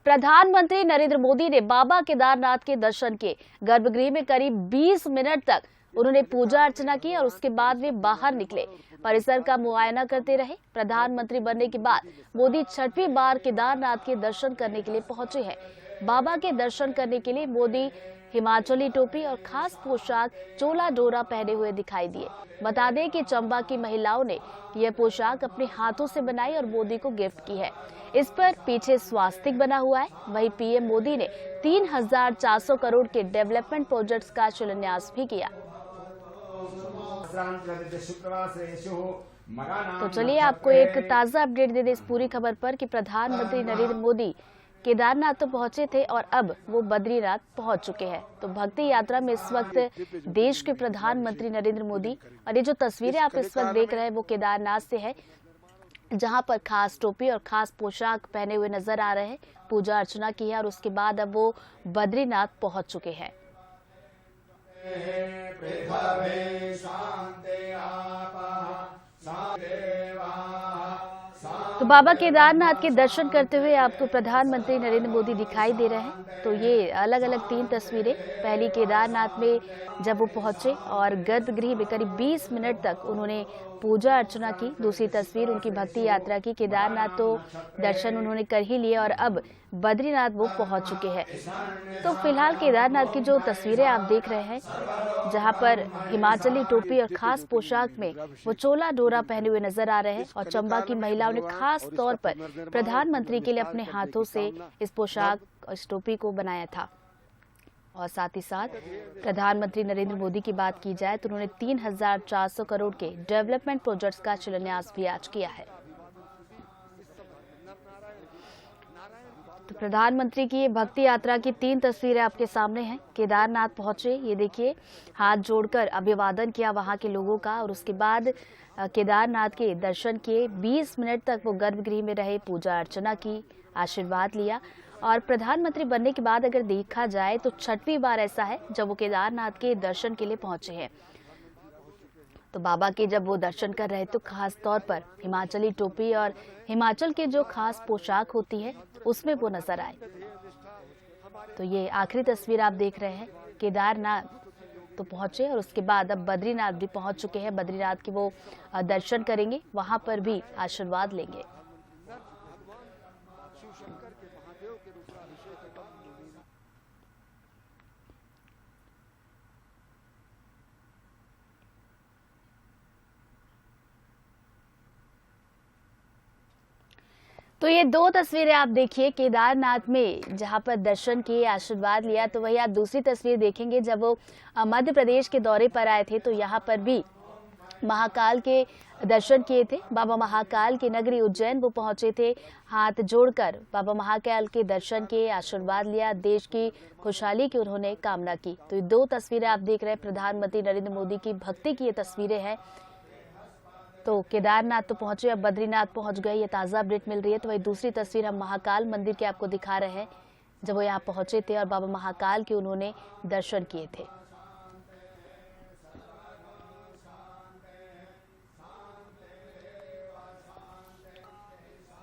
प्रधानमंत्री नरेंद्र मोदी ने बाबा केदारनाथ के दर्शन किए। गर्भगृह में करीब 20 मिनट तक उन्होंने पूजा अर्चना की और उसके बाद वे बाहर निकले, परिसर का मुआयना करते रहे। प्रधानमंत्री बनने के बाद मोदी छठवीं बार केदारनाथ के दर्शन करने के लिए पहुंचे हैं। बाबा के दर्शन करने के लिए मोदी हिमाचली टोपी और खास पोशाक चोला डोरा पहने हुए दिखाई दिए। बता दें कि चंबा की महिलाओं ने यह पोशाक अपने हाथों से बनाई और मोदी को गिफ्ट की है। इस पर पीछे स्वास्तिक बना हुआ है। वहीं पीएम मोदी ने 3,400 करोड़ के डेवलपमेंट प्रोजेक्ट्स का शिलान्यास भी किया। तो चलिए आपको एक ताजा अपडेट दे दें इस पूरी खबर पर कि प्रधानमंत्री नरेंद्र मोदी केदारनाथ तो पहुंचे थे और अब वो बद्रीनाथ पहुंच चुके हैं। तो भक्ति यात्रा में इस वक्त देश के प्रधानमंत्री नरेंद्र मोदी, और ये जो तस्वीरें आप इस वक्त देख रहे हैं वो केदारनाथ से है, जहां पर खास टोपी और खास पोशाक पहने हुए नजर आ रहे हैं। पूजा अर्चना की है और उसके बाद अब वो बद्रीनाथ पहुंच चुके हैं। तो बाबा केदारनाथ के दर्शन करते हुए आपको प्रधानमंत्री नरेंद्र मोदी दिखाई दे रहे हैं। तो ये अलग अलग 3 तस्वीरें, पहली केदारनाथ में जब वो पहुंचे और गर्भगृह में करीब 20 मिनट तक उन्होंने पूजा अर्चना की। दूसरी तस्वीर उनकी भक्ति यात्रा की। केदारनाथ तो दर्शन उन्होंने कर ही लिए और अब बद्रीनाथ वो पहुंच चुके हैं। तो फिलहाल केदारनाथ की जो तस्वीरें आप देख रहे हैं, जहां पर हिमाचली टोपी और खास पोशाक में वो चोला डोरा पहने हुए नजर आ रहे हैं और चंबा की महिलाओं ने खास तौर पर प्रधानमंत्री के लिए अपने हाथों से इस पोशाक और इस टोपी को बनाया था। और साथ ही साथ प्रधानमंत्री नरेंद्र मोदी की बात की जाए तो उन्होंने 3,400 करोड़ के डेवलपमेंट प्रोजेक्ट्स का शिलान्यास भी आज किया है। तो प्रधानमंत्री की भक्ति यात्रा की 3 तस्वीरें आपके सामने हैं। केदारनाथ पहुंचे, ये देखिए, हाथ जोड़कर अभिवादन किया वहां के लोगों का और उसके बाद केदारनाथ के दर्शन किए। 20 मिनट तक वो गर्भगृह में रहे, पूजा अर्चना की, आशीर्वाद लिया। और प्रधानमंत्री बनने के बाद अगर देखा जाए तो छठवीं बार ऐसा है जब वो केदारनाथ के दर्शन के लिए पहुंचे हैं। तो बाबा के जब वो दर्शन कर रहे तो खास तौर पर हिमाचली टोपी और हिमाचल के जो खास पोशाक होती है उसमें वो नजर आए। तो ये आखिरी तस्वीर आप देख रहे हैं, केदारनाथ तो पहुंचे और उसके बाद अब बद्रीनाथ भी पहुंच चुके हैं। बद्रीनाथ के वो दर्शन करेंगे, वहां पर भी आशीर्वाद लेंगे। तो ये 2 तस्वीरें आप देखिए केदारनाथ में, जहां पर दर्शन किए, आशीर्वाद लिया। तो वही आप दूसरी तस्वीर देखेंगे जब वो मध्य प्रदेश के दौरे पर आए थे तो यहाँ पर भी महाकाल के दर्शन किए थे। बाबा महाकाल की नगरी उज्जैन वो पहुंचे थे, हाथ जोड़कर बाबा महाकाल के दर्शन किए, आशीर्वाद लिया, देश की खुशहाली की उन्होंने कामना की। तो ये 2 तस्वीरें आप देख रहे हैं प्रधानमंत्री नरेंद्र मोदी की भक्ति की ये तस्वीरें हैं। तो केदारनाथ तो पहुंचे, अब बद्रीनाथ पहुंच गए, ये ताज़ा अपडेट मिल रही है। तो वही दूसरी तस्वीर हम महाकाल मंदिर के आपको दिखा रहे हैं, जब वो यहाँ पहुंचे थे और बाबा महाकाल के उन्होंने दर्शन किए थे।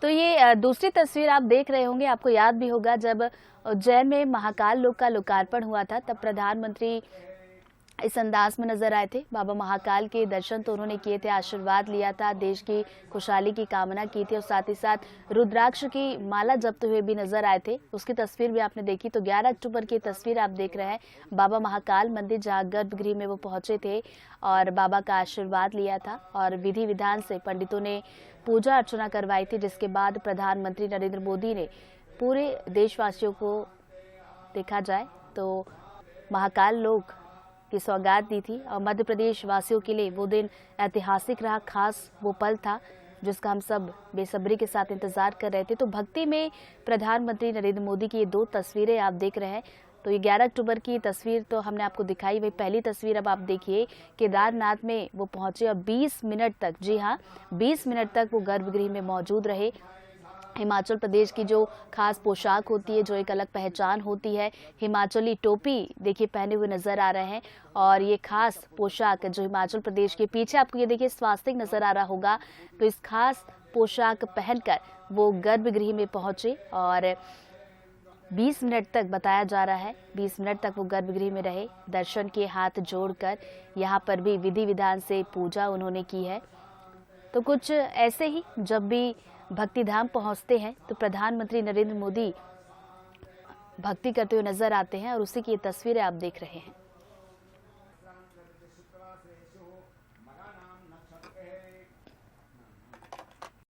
तो ये दूसरी तस्वीर आप देख रहे होंगे, आपको याद भी होगा जब उज्जैन में महाकाल लोक का लोकार्पण हुआ था तब प्रधानमंत्री इस अंदाज में नजर आए थे। बाबा महाकाल के दर्शन तो उन्होंने किए थे, आशीर्वाद लिया था, देश की खुशहाली की कामना की थी और साथ ही साथ रुद्राक्ष की माला जपते हुए भी नजर आए थे। उसकी तस्वीर भी आपने देखी। तो 11 अक्टूबर की तस्वीर आप देख रहे हैं, बाबा महाकाल मंदिर जहां गर्भगृह में वो पहुंचे थे और बाबा का आशीर्वाद लिया था और विधि विधान से पंडितों ने पूजा अर्चना करवाई थी, जिसके बाद प्रधानमंत्री नरेंद्र मोदी ने पूरे देशवासियों को देखा जाए तो महाकाल लोक की सौगात दी थी और मध्य प्रदेश वासियों के लिए वो दिन ऐतिहासिक रहा, खास वो पल था जिसका हम सब बेसब्री के साथ इंतजार कर रहे थे। तो भक्ति में प्रधानमंत्री नरेंद्र मोदी की ये 2 तस्वीरें आप देख रहे हैं। तो ये 11 अक्टूबर की तस्वीर तो हमने आपको दिखाई, वही पहली तस्वीर अब आप देखिए, केदारनाथ में वो पहुंचे और 20 मिनट तक, जी हाँ 20 मिनट तक वो गर्भगृह में मौजूद रहे। हिमाचल प्रदेश की जो खास पोशाक होती है, जो एक अलग पहचान होती है, हिमाचली टोपी देखिए पहने हुए नजर आ रहे हैं और ये खास पोशाक जो हिमाचल प्रदेश के, पीछे आपको ये देखिए स्वास्तिक नजर आ रहा होगा, तो इस खास पोशाक पहनकर वो गर्भगृह में पहुंचे और 20 मिनट तक बताया जा रहा है, 20 मिनट तक वो गर्भगृह में रहे, दर्शन के हाथ जोड़कर यहाँ पर भी विधि विधान से पूजा उन्होंने की है। तो कुछ ऐसे ही जब भी भक्तिधाम पहुंचते हैं तो प्रधानमंत्री नरेंद्र मोदी भक्ति करते हुए नजर आते हैं और उसी की ये तस्वीरें आप देख रहे हैं।